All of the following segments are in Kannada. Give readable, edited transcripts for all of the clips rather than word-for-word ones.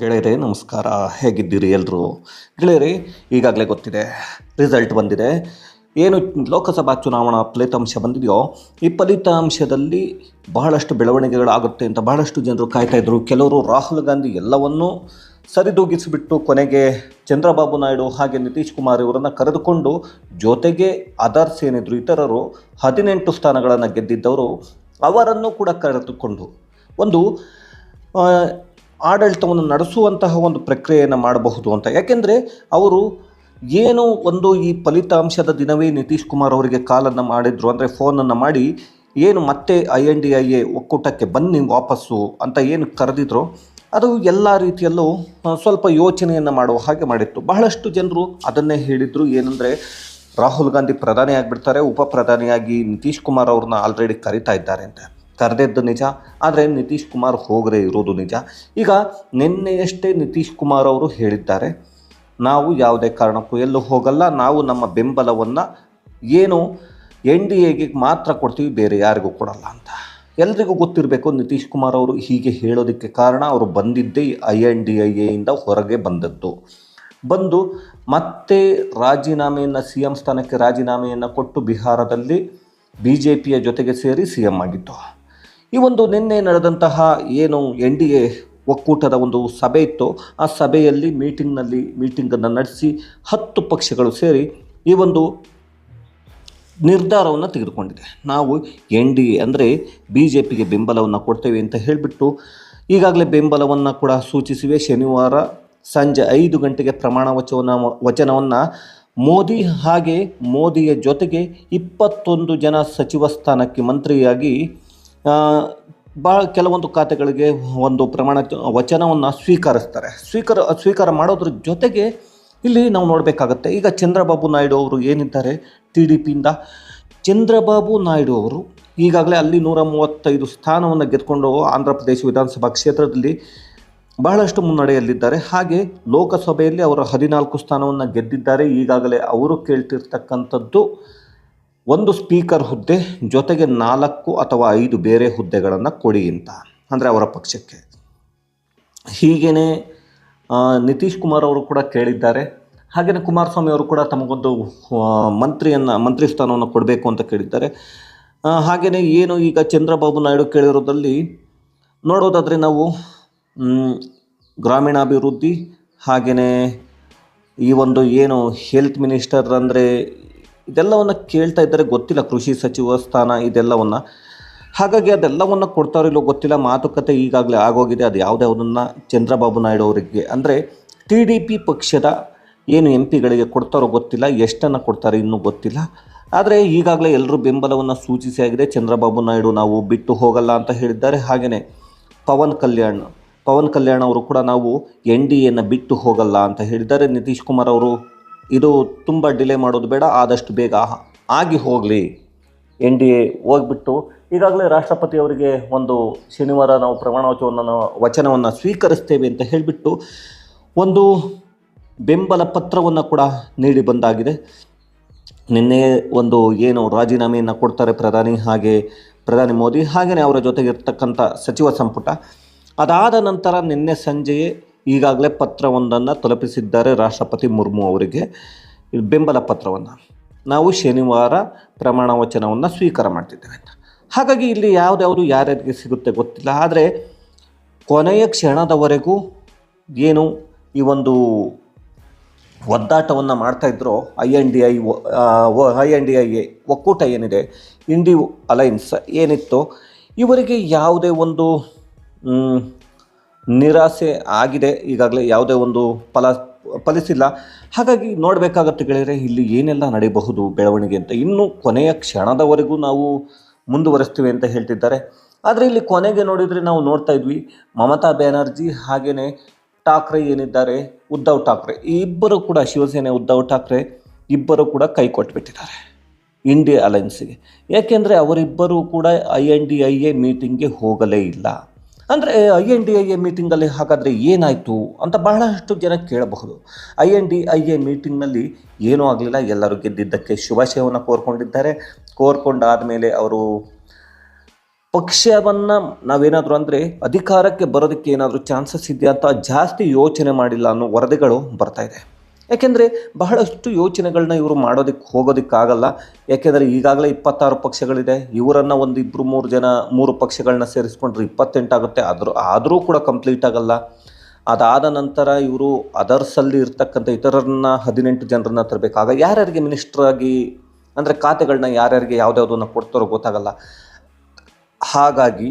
ಗೆಳೆಯರೇ ನಮಸ್ಕಾರ. ಹೇಗಿದ್ದೀರಿ ಎಲ್ಲರೂ? ಗೆಳೆಯರೇ, ಈಗಾಗಲೇ ಗೊತ್ತಿದೆ, ರಿಸಲ್ಟ್ ಬಂದಿದೆ. ಏನು ಲೋಕಸಭಾ ಚುನಾವಣಾ ಫಲಿತಾಂಶ ಬಂದಿದೆಯೋ, ಈ ಫಲಿತಾಂಶದಲ್ಲಿ ಬಹಳಷ್ಟು ಬೆಳವಣಿಗೆಗಳಾಗುತ್ತೆ ಅಂತ ಬಹಳಷ್ಟು ಜನರು ಕಾಯ್ತಾ ಇದ್ದರು. ಕೆಲವರು ರಾಹುಲ್ ಗಾಂಧಿ ಎಲ್ಲವನ್ನೂ ಸರಿದೂಗಿಸಿಬಿಟ್ಟು ಕೊನೆಗೆ ಚಂದ್ರಬಾಬು ನಾಯ್ಡು ಹಾಗೆ ನಿತೀಶ್ ಕುಮಾರ್ ಇವರನ್ನು ಕರೆದುಕೊಂಡು, ಜೊತೆಗೆ ಅದರ್ಸ್ ಏನಿದ್ರು ಇತರರು 18 ಸ್ಥಾನಗಳನ್ನು ಗೆದ್ದಿದ್ದವರು ಅವರನ್ನು ಕೂಡ ಕರೆದುಕೊಂಡು ಒಂದು ಆಡಳಿತವನ್ನು ನಡೆಸುವಂತಹ ಒಂದು ಪ್ರಕ್ರಿಯೆಯನ್ನು ಮಾಡಬಹುದು ಅಂತ. ಯಾಕೆಂದರೆ ಅವರು ಏನು ಒಂದು ಈ ಫಲಿತಾಂಶದ ದಿನವೇ ನಿತೀಶ್ ಕುಮಾರ್ ಅವರಿಗೆ ಕಾಲನ್ನು ಮಾಡಿದರು, ಅಂದರೆ ಫೋನನ್ನು ಮಾಡಿ ಏನು ಮತ್ತೆ INDIA ಒಕ್ಕೂಟಕ್ಕೆ ಬನ್ನಿ ವಾಪಸ್ಸು ಅಂತ ಏನು ಕರೆದಿದ್ರು, ಅದು ಎಲ್ಲ ರೀತಿಯಲ್ಲೂ ಸ್ವಲ್ಪ ಯೋಚನೆಯನ್ನು ಮಾಡುವ ಹಾಗೆ ಮಾಡಿತ್ತು. ಬಹಳಷ್ಟು ಜನರು ಅದನ್ನೇ ಹೇಳಿದರು, ಏನಂದರೆ ರಾಹುಲ್ ಗಾಂಧಿ ಪ್ರಧಾನಿ ಆಗಿಬಿಡ್ತಾರೆ, ಉಪ ಪ್ರಧಾನಿಯಾಗಿ ನಿತೀಶ್ ಕುಮಾರ್ ಅವ್ರನ್ನ ಆಲ್ರೆಡಿ ಕರಿತಾ ಇದ್ದಾರೆ ಅಂತ. ಕರೆದಿದ್ದು ನಿಜ, ಆದರೆ ನಿತೀಶ್ ಕುಮಾರ್ ಹೋಗದೇ ಇರೋದು ನಿಜ. ಈಗ ನಿನ್ನೆಯಷ್ಟೇ ನಿತೀಶ್ ಕುಮಾರ್ ಅವರು ಹೇಳಿದ್ದಾರೆ, ನಾವು ಯಾವುದೇ ಕಾರಣಕ್ಕೂ ಎಲ್ಲೂ ಹೋಗಲ್ಲ, ನಾವು ನಮ್ಮ ಬೆಂಬಲವನ್ನು ಏನು NDAಗೆ ಮಾತ್ರ ಕೊಡ್ತೀವಿ, ಬೇರೆ ಯಾರಿಗೂ ಕೊಡಲ್ಲ ಅಂತ. ಎಲ್ರಿಗೂ ಗೊತ್ತಿರಬೇಕು ನಿತೀಶ್ ಕುಮಾರ್ ಅವರು ಹೀಗೆ ಹೇಳೋದಕ್ಕೆ ಕಾರಣ, ಅವರು ಬಂದಿದ್ದೇ INDIAಯಿಂದ ಹೊರಗೆ ಬಂದು ಮತ್ತೆ ರಾಜೀನಾಮೆಯನ್ನು CM ಸ್ಥಾನಕ್ಕೆ ರಾಜೀನಾಮೆಯನ್ನು ಕೊಟ್ಟು ಬಿಹಾರದಲ್ಲಿ BJPಯ ಜೊತೆಗೆ ಸೇರಿ CM ಆಗಿತ್ತು. ಈ ಒಂದು ನಿನ್ನೆ ನಡೆದಂತಹ ಏನು NDA ಒಕ್ಕೂಟದ ಒಂದು ಸಭೆ ಇತ್ತು, ಆ ಸಭೆಯಲ್ಲಿ ಮೀಟಿಂಗನ್ನು ನಡೆಸಿ 10 ಪಕ್ಷಗಳು ಸೇರಿ ಈ ಒಂದು ನಿರ್ಧಾರವನ್ನು ತೆಗೆದುಕೊಂಡಿದೆ. ನಾವು NDA ಅಂದರೆ BJPಗೆ ಬೆಂಬಲವನ್ನು ಕೊಡ್ತೇವೆ ಅಂತ ಹೇಳಿಬಿಟ್ಟು ಈಗಾಗಲೇ ಬೆಂಬಲವನ್ನು ಕೂಡ ಸೂಚಿಸಿವೆ. ಶನಿವಾರ ಸಂಜೆ 5 ಗಂಟೆಗೆ ಪ್ರಮಾಣ ವಚನವನ್ನು ಮೋದಿ ಹಾಗೆ ಮೋದಿಯ ಜೊತೆಗೆ 21 ಜನ ಸಚಿವ ಸ್ಥಾನಕ್ಕೆ ಮಂತ್ರಿಯಾಗಿ ಕೆಲವೊಂದು ಖಾತೆಗಳಿಗೆ ಒಂದು ಪ್ರಮಾಣ ವಚನವನ್ನು ಸ್ವೀಕಾರ ಮಾಡೋದ್ರ ಜೊತೆಗೆ ಇಲ್ಲಿ ನಾವು ನೋಡಬೇಕಾಗತ್ತೆ. ಈಗ ಚಂದ್ರಬಾಬು ನಾಯ್ಡು ಅವರು ಏನಿದ್ದಾರೆ TDPಯಿಂದ, ಚಂದ್ರಬಾಬು ನಾಯ್ಡು ಅವರು ಈಗಾಗಲೇ ಅಲ್ಲಿ 135 ಸ್ಥಾನವನ್ನು ಗೆದ್ದುಕೊಂಡು ಆಂಧ್ರ ಪ್ರದೇಶ ವಿಧಾನಸಭಾ ಕ್ಷೇತ್ರದಲ್ಲಿ ಬಹಳಷ್ಟು ಮುನ್ನಡೆಯಲ್ಲಿದ್ದಾರೆ. ಹಾಗೆ ಲೋಕಸಭೆಯಲ್ಲಿ ಅವರು 14 ಸ್ಥಾನವನ್ನು ಗೆದ್ದಿದ್ದಾರೆ. ಈಗಾಗಲೇ ಅವರು ಕೇಳ್ತಿರ್ತಕ್ಕಂಥದ್ದು ಒಂದು ಸ್ಪೀಕರ್ ಹುದ್ದೆ ಜೊತೆಗೆ 4 ಅಥವಾ 5 ಬೇರೆ ಹುದ್ದೆಗಳನ್ನು ಕೊಡಿ ಅಂತ, ಅಂದರೆ ಅವರ ಪಕ್ಷಕ್ಕೆ. ಹೀಗೇ ನಿತೀಶ್ ಕುಮಾರ್ ಅವರು ಕೂಡ ಕೇಳಿದ್ದಾರೆ. ಹಾಗೆಯೇ ಕುಮಾರಸ್ವಾಮಿ ಅವರು ಕೂಡ ತಮಗೊಂದು ಮಂತ್ರಿ ಸ್ಥಾನವನ್ನು ಕೊಡಬೇಕು ಅಂತ ಕೇಳಿದ್ದಾರೆ. ಹಾಗೆಯೇ ಏನು ಈಗ ಚಂದ್ರಬಾಬು ನಾಯ್ಡು ಕೇಳಿರೋದ್ರಲ್ಲಿ ನೋಡೋದಾದರೆ ನಾವು ಗ್ರಾಮೀಣಾಭಿವೃದ್ಧಿ ಹಾಗೆಯೇ ಈ ಒಂದು ಏನು ಹೆಲ್ತ್ ಮಿನಿಸ್ಟರ್ ಅಂದರೆ ಇದೆಲ್ಲವನ್ನು ಕೇಳ್ತಾ ಇದ್ದಾರೆ, ಗೊತ್ತಿಲ್ಲ, ಕೃಷಿ ಸಚಿವ ಸ್ಥಾನ ಇದೆಲ್ಲವನ್ನು. ಹಾಗಾಗಿ ಅದೆಲ್ಲವನ್ನು ಕೊಡ್ತಾರೋ ಇಲ್ಲೋ ಗೊತ್ತಿಲ್ಲ. ಮಾತುಕತೆ ಈಗಾಗಲೇ ಆಗೋಗಿದೆ. ಅದು ಯಾವುದನ್ನು ಚಂದ್ರಬಾಬು ನಾಯ್ಡು ಅವರಿಗೆ ಅಂದರೆ TDP ಪಕ್ಷದ ಏನು MP ಗಳಿಗೆ ಕೊಡ್ತಾರೋ ಗೊತ್ತಿಲ್ಲ, ಎಷ್ಟನ್ನು ಕೊಡ್ತಾರೆ ಇನ್ನೂ ಗೊತ್ತಿಲ್ಲ. ಆದರೆ ಈಗಾಗಲೇ ಎಲ್ಲರೂ ಬೆಂಬಲವನ್ನು ಸೂಚಿಸಿ ಆಗಿದೆ. ಚಂದ್ರಬಾಬು ನಾಯ್ಡು ನಾವು ಬಿಟ್ಟು ಹೋಗಲ್ಲ ಅಂತ ಹೇಳಿದ್ದಾರೆ. ಹಾಗೆಯೇ ಪವನ್ ಕಲ್ಯಾಣ್ ಅವರು ಕೂಡ ನಾವು NDAಯನ್ನು ಬಿಟ್ಟು ಹೋಗಲ್ಲ ಅಂತ ಹೇಳಿದ್ದಾರೆ. ನಿತೀಶ್ ಕುಮಾರ್ ಅವರು ಇದು ತುಂಬ ಡಿಲೇ ಮಾಡೋದು ಬೇಡ, ಆದಷ್ಟು ಬೇಗ ಆಗಿ ಹೋಗಲಿ, NDA ಹೋಗ್ಬಿಟ್ಟು ಈಗಾಗಲೇ ರಾಷ್ಟ್ರಪತಿ ಅವರಿಗೆ ಒಂದು ಶನಿವಾರ ನಾವು ಪ್ರಮಾಣ ವಚನವನ್ನು ಸ್ವೀಕರಿಸ್ತೇವೆ ಅಂತ ಹೇಳಿಬಿಟ್ಟು ಒಂದು ಬೆಂಬಲ ಪತ್ರವನ್ನು ಕೂಡ ನೀಡಿ ಬಂದಾಗಿದೆ. ನಿನ್ನೆ ಒಂದು ಏನು ರಾಜೀನಾಮೆಯನ್ನು ಕೊಡ್ತಾರೆ ಪ್ರಧಾನಿ ಮೋದಿ, ಹಾಗೆಯೇ ಅವರ ಜೊತೆಗೆ ಇರ್ತಕ್ಕಂಥ ಸಚಿವ ಸಂಪುಟ. ಅದಾದ ನಂತರ ನಿನ್ನೆ ಸಂಜೆಯೇ ಈಗಾಗಲೇ ಪತ್ರವೊಂದನ್ನು ತಲುಪಿಸಿದ್ದಾರೆ ರಾಷ್ಟ್ರಪತಿ ಮುರ್ಮು ಅವರಿಗೆ, ಬೆಂಬಲ ಪತ್ರವನ್ನು. ನಾವು ಶನಿವಾರ ಪ್ರಮಾಣ ವಚನವನ್ನು ಸ್ವೀಕಾರ ಮಾಡ್ತಿದ್ದೇವೆ ಅಂತ. ಹಾಗಾಗಿ ಇಲ್ಲಿ ಯಾರ್ಯಾರಿಗೆ ಸಿಗುತ್ತೆ ಗೊತ್ತಿಲ್ಲ. ಆದರೆ ಕೊನೆಯ ಕ್ಷಣದವರೆಗೂ ಏನು ಈ ಒಂದು ಒದ್ದಾಟವನ್ನು ಮಾಡ್ತಾಯಿದ್ರು INDIA ಒಕ್ಕೂಟ ಏನಿದೆ, ಇಂಡಿ ಅಲೈನ್ಸ್ ಏನಿತ್ತು, ಇವರಿಗೆ ಯಾವುದೇ ಒಂದು ನಿರಾಸೆ ಆಗಿದೆ. ಈಗಾಗಲೇ ಯಾವುದೇ ಒಂದು ಫಲಿಸಿಲ್ಲ. ಹಾಗಾಗಿ ನೋಡಬೇಕಾಗತ್ತೆ ಗೆಳೆಯರೆ, ಇಲ್ಲಿ ಏನೆಲ್ಲ ನಡೆಯಬಹುದು ಬೆಳವಣಿಗೆ ಅಂತ. ಇನ್ನು ಕೊನೆಯ ಕ್ಷಣದವರೆಗೂ ನಾವು ಮುಂದುವರಿಸ್ತೀವಿ ಅಂತ ಹೇಳ್ತಿದ್ದಾರೆ. ಆದರೆ ಇಲ್ಲಿ ಕೊನೆಗೆ ನೋಡಿದರೆ ನಾವು ನೋಡ್ತಾ ಇದ್ವಿ, ಮಮತಾ ಬ್ಯಾನರ್ಜಿ ಹಾಗೆಯೇ ಠಾಕ್ರೆ ಏನಿದ್ದಾರೆ, ಉದ್ಧವ್ ಠಾಕ್ರೆ, ಈ ಇಬ್ಬರು ಕೂಡ ಶಿವಸೇನೆ ಉದ್ಧವ್ ಠಾಕ್ರೆ ಇಬ್ಬರು ಕೂಡ ಕೈ ಕೊಟ್ಬಿಟ್ಟಿದ್ದಾರೆ ಇಂಡಿಯಾ ಅಲೈನ್ಸಿಗೆ. ಯಾಕೆಂದರೆ ಅವರಿಬ್ಬರೂ ಕೂಡ INDIA ಮೀಟಿಂಗ್ಗೆ ಹೋಗಲೇ ಇಲ್ಲ. ಅಂದರೆ INDIA ಮೀಟಿಂಗಲ್ಲಿ ಹಾಗಾದರೆ ಏನಾಯಿತು ಅಂತ ಬಹಳಷ್ಟು ಜನ ಕೇಳಬಹುದು. INDIA ಮೀಟಿಂಗ್ನಲ್ಲಿ ಏನೂ ಆಗಲಿಲ್ಲ, ಎಲ್ಲರೂ ಗೆದ್ದಿದ್ದಕ್ಕೆ ಶುಭಾಶಯವನ್ನು ಕೋರ್ಕೊಂಡಿದ್ದಾರೆ. ಕೋರ್ಕೊಂಡಾದ ಮೇಲೆ ಅವರು ಪಕ್ಷವನ್ನು ನಾವೇನಾದರೂ ಅಂದರೆ ಅಧಿಕಾರಕ್ಕೆ ಬರೋದಕ್ಕೆ ಏನಾದರೂ ಚಾನ್ಸಸ್ ಇದೆಯಾ ಅಂತ ಜಾಸ್ತಿ ಯೋಚನೆ ಮಾಡಿಲ್ಲ ಅನ್ನೋ ವರದಿಗಳು ಬರ್ತಾಯಿದೆ. ಯಾಕೆಂದರೆ ಬಹಳಷ್ಟು ಯೋಚನೆಗಳನ್ನ ಇವರು ಹೋಗೋದಕ್ಕಾಗಲ್ಲ. ಯಾಕೆಂದರೆ ಈಗಾಗಲೇ 26 ಪಕ್ಷಗಳಿದೆ. ಇವರನ್ನು ಒಂದು 2-3 ಜನ 3 ಪಕ್ಷಗಳನ್ನ ಸೇರಿಸ್ಕೊಂಡ್ರೆ 28 ಆಗುತ್ತೆ. ಆದರೂ ಕೂಡ ಕಂಪ್ಲೀಟ್ ಆಗಲ್ಲ. ಅದಾದ ನಂತರ ಇವರು ಅದರ್ಸಲ್ಲಿ ಇರ್ತಕ್ಕಂಥ ಇತರರನ್ನ 18 ಜನರನ್ನ ತರಬೇಕು. ಆಗ ಯಾರ್ಯಾರಿಗೆ ಮಿನಿಸ್ಟ್ರಾಗಿ ಅಂದರೆ ಖಾತೆಗಳನ್ನ ಯಾರ್ಯಾರಿಗೆ ಯಾವುದ್ಯಾವುದನ್ನು ಕೊಡ್ತಾರೋ ಗೊತ್ತಾಗಲ್ಲ. ಹಾಗಾಗಿ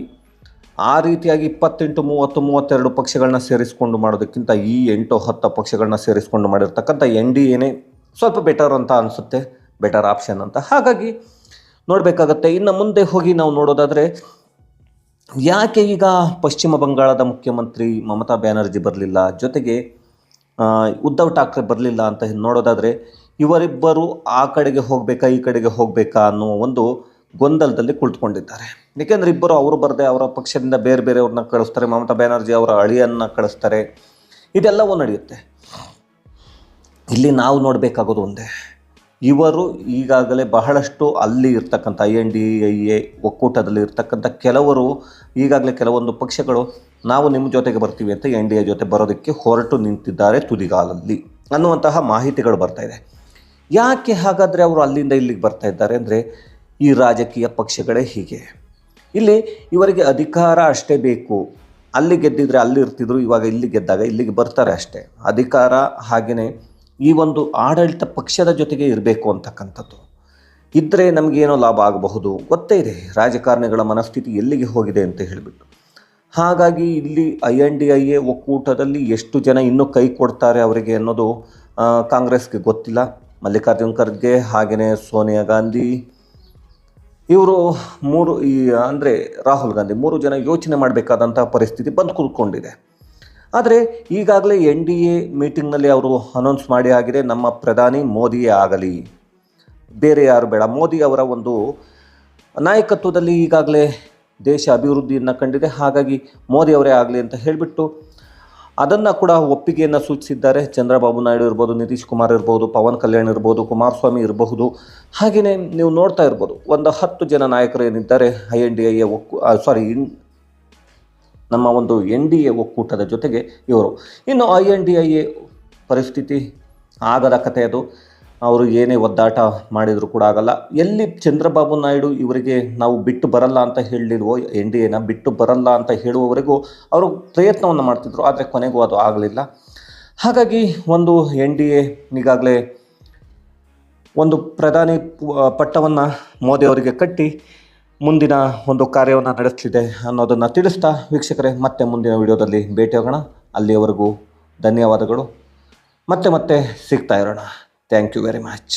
ಆ ರೀತಿಯಾಗಿ 28, 30, 32 ಪಕ್ಷಗಳನ್ನ ಸೇರಿಸ್ಕೊಂಡು ಮಾಡೋದಕ್ಕಿಂತ ಈ 8-10 ಪಕ್ಷಗಳನ್ನ ಸೇರಿಸ್ಕೊಂಡು ಮಾಡಿರ್ತಕ್ಕಂಥ NDAನೇ ಸ್ವಲ್ಪ ಬೆಟರ್ ಅಂತ ಅನಿಸುತ್ತೆ, ಬೆಟರ್ ಆಪ್ಷನ್ ಅಂತ. ಹಾಗಾಗಿ ನೋಡಬೇಕಾಗತ್ತೆ. ಇನ್ನು ಮುಂದೆ ಹೋಗಿ ನಾವು ನೋಡೋದಾದರೆ, ಯಾಕೆ ಈಗ ಪಶ್ಚಿಮ ಬಂಗಾಳದ ಮುಖ್ಯಮಂತ್ರಿ ಮಮತಾ ಬ್ಯಾನರ್ಜಿ ಬರಲಿಲ್ಲ, ಜೊತೆಗೆ ಉದ್ಧವ್ ಠಾಕ್ರೆ ಬರಲಿಲ್ಲ ಅಂತ ನೋಡೋದಾದರೆ, ಇವರಿಬ್ಬರು ಆ ಕಡೆಗೆ ಹೋಗಬೇಕಾ ಈ ಕಡೆಗೆ ಹೋಗಬೇಕಾ ಅನ್ನೋ ಒಂದು ಗೊಂದಲದಲ್ಲಿ ಕುಳಿತುಕೊಂಡಿದ್ದಾರೆ. ಏಕೆಂದರೆ ಇಬ್ಬರು ಅವರು ಬರದೆ ಅವರ ಪಕ್ಷದಿಂದ ಬೇರೆ ಬೇರೆಯವ್ರನ್ನ ಕಳಿಸ್ತಾರೆ. ಮಮತಾ ಬ್ಯಾನರ್ಜಿ ಅವರ ಅಳಿಯನ್ನು ಕಳಿಸ್ತಾರೆ. ಇದೆಲ್ಲವೂ ನಡೆಯುತ್ತೆ. ಇಲ್ಲಿ ನಾವು ನೋಡಬೇಕಾಗೋದು ಒಂದೇ, ಇವರು ಈಗಾಗಲೇ ಬಹಳಷ್ಟು ಅಲ್ಲಿ ಇರ್ತಕ್ಕಂಥ INDA ಒಕ್ಕೂಟದಲ್ಲಿ ಇರ್ತಕ್ಕಂಥ ಕೆಲವರು ಈಗಾಗಲೇ ಕೆಲವೊಂದು ಪಕ್ಷಗಳು ನಾವು ನಿಮ್ಮ ಜೊತೆಗೆ ಬರ್ತೀವಿ ಅಂತ NDA ಜೊತೆ ಬರೋದಕ್ಕೆ ಹೊರಟು ನಿಂತಿದ್ದಾರೆ ತುದಿಗಾಲಲ್ಲಿ ಅನ್ನುವಂತಹ ಮಾಹಿತಿಗಳು ಬರ್ತಾಯಿದೆ. ಯಾಕೆ ಹಾಗಾದರೆ ಅವರು ಅಲ್ಲಿಂದ ಇಲ್ಲಿಗೆ ಬರ್ತಾ ಇದ್ದಾರೆ ಅಂದರೆ, ಈ ರಾಜಕೀಯ ಪಕ್ಷಗಳೇ ಹೀಗೆ. ಇಲ್ಲಿ ಇವರಿಗೆ ಅಧಿಕಾರ ಅಷ್ಟೇ ಬೇಕು. ಅಲ್ಲಿ ಗೆದ್ದಿದ್ರೆ ಅಲ್ಲಿ ಇರ್ತಿದ್ರು, ಇವಾಗ ಇಲ್ಲಿ ಗೆದ್ದಾಗ ಇಲ್ಲಿಗೆ ಬರ್ತಾರೆ ಅಷ್ಟೇ. ಅಧಿಕಾರ ಹಾಗೆಯೇ ಈ ಒಂದು ಆಡಳಿತ ಪಕ್ಷದ ಜೊತೆಗೆ ಇರಬೇಕು ಅಂತಕ್ಕಂಥದ್ದು ಇದ್ದರೆ ನಮಗೇನೋ ಲಾಭ ಆಗಬಹುದು. ಗೊತ್ತೇ ಇದೆ ರಾಜಕಾರಣಿಗಳ ಮನಸ್ಥಿತಿ ಎಲ್ಲಿಗೆ ಹೋಗಿದೆ ಅಂತ ಹೇಳಿಬಿಟ್ಟು. ಹಾಗಾಗಿ ಇಲ್ಲಿ INDA ಒಕ್ಕೂಟದಲ್ಲಿ ಎಷ್ಟು ಜನ ಇನ್ನೂ ಕೈ ಕೊಡ್ತಾರೆ ಅವರಿಗೆ ಅನ್ನೋದು ಕಾಂಗ್ರೆಸ್ಗೆ ಗೊತ್ತಿಲ್ಲ. ಮಲ್ಲಿಕಾರ್ಜುನ್ ಖರ್ಗೆ ಹಾಗೆಯೇ ಸೋನಿಯಾ ಗಾಂಧಿ ಇವರು ಅಂದರೆ ರಾಹುಲ್ ಗಾಂಧಿ 3 ಜನ ಯೋಚನೆ ಮಾಡಬೇಕಾದಂಥ ಪರಿಸ್ಥಿತಿ ಬಂದು ಕೂತ್ಕೊಂಡಿದೆ. ಆದರೆ ಈಗಾಗಲೇ NDA ಮೀಟಿಂಗ್ನಲ್ಲಿ ಅವರು ಅನೌನ್ಸ್ ಮಾಡಿ ಆಗಿದೆ, ನಮ್ಮ ಪ್ರಧಾನಿ ಮೋದಿಯೇ ಆಗಲಿ, ಬೇರೆ ಯಾರು ಬೇಡ. ಮೋದಿ ಅವರ ಒಂದು ನಾಯಕತ್ವದಲ್ಲಿ ಈಗಾಗಲೇ ದೇಶ ಅಭಿವೃದ್ಧಿಯನ್ನು ಕಂಡಿದೆ. ಹಾಗಾಗಿ ಮೋದಿ ಅವರೇ ಆಗಲಿ ಅಂತ ಹೇಳಿಬಿಟ್ಟು ಅದನ್ನು ಕೂಡ ಒಪ್ಪಿಗೆಯನ್ನು ಸೂಚಿಸಿದ್ದಾರೆ. ಚಂದ್ರಬಾಬು ನಾಯ್ಡು ಇರ್ಬೋದು, ನಿತೀಶ್ ಕುಮಾರ್ ಇರ್ಬೋದು, ಪವನ್ ಕಲ್ಯಾಣ್ ಇರ್ಬೋದು, ಕುಮಾರಸ್ವಾಮಿ ಇರಬಹುದು. ಹಾಗೆಯೇ ನೀವು ನೋಡ್ತಾ ಇರ್ಬೋದು, ಒಂದು 10 ಜನ ನಾಯಕರು ಏನಿದ್ದಾರೆ ನಮ್ಮ ಒಂದು NDA ಒಕ್ಕೂಟದ ಜೊತೆಗೆ ಇವರು. ಇನ್ನು INDA ಪರಿಸ್ಥಿತಿ ಆಗದ ಕಥೆ ಅದು. ಅವರು ಏನೇ ಒದ್ದಾಟ ಮಾಡಿದರೂ ಕೂಡ ಆಗಲ್ಲ. ಎಲ್ಲಿ ಚಂದ್ರಬಾಬು ನಾಯ್ಡು ಇವರಿಗೆ ನಾವು ಬಿಟ್ಟು ಬರಲ್ಲ ಅಂತ ಹೇಳಿಲ್ವೋ, NDAನ ಬಿಟ್ಟು ಬರಲ್ಲ ಅಂತ ಹೇಳುವವರೆಗೂ ಅವರು ಪ್ರಯತ್ನವನ್ನು ಮಾಡ್ತಿದ್ರು. ಆದರೆ ಕೊನೆಗೂ ಅದು ಆಗಲಿಲ್ಲ. ಹಾಗಾಗಿ ಒಂದು NDA ಈಗಾಗಲೇ ಒಂದು ಪ್ರಧಾನಿ ಪಟ್ಟವನ್ನು ಮೋದಿ ಅವರಿಗೆ ಕಟ್ಟಿ ಮುಂದಿನ ಒಂದು ಕಾರ್ಯವನ್ನು ನಡೆಸಲಿದೆ ಅನ್ನೋದನ್ನು ತಿಳಿಸ್ತಾ, ವೀಕ್ಷಕರೇ ಮತ್ತೆ ಮುಂದಿನ ವಿಡಿಯೋದಲ್ಲಿ ಭೇಟಿಯಾಗೋಣ. ಅಲ್ಲಿಯವರೆಗೂ ಧನ್ಯವಾದಗಳು. ಮತ್ತೆ ಸಿಗ್ತಾ ಇರೋಣ. Thank you very much.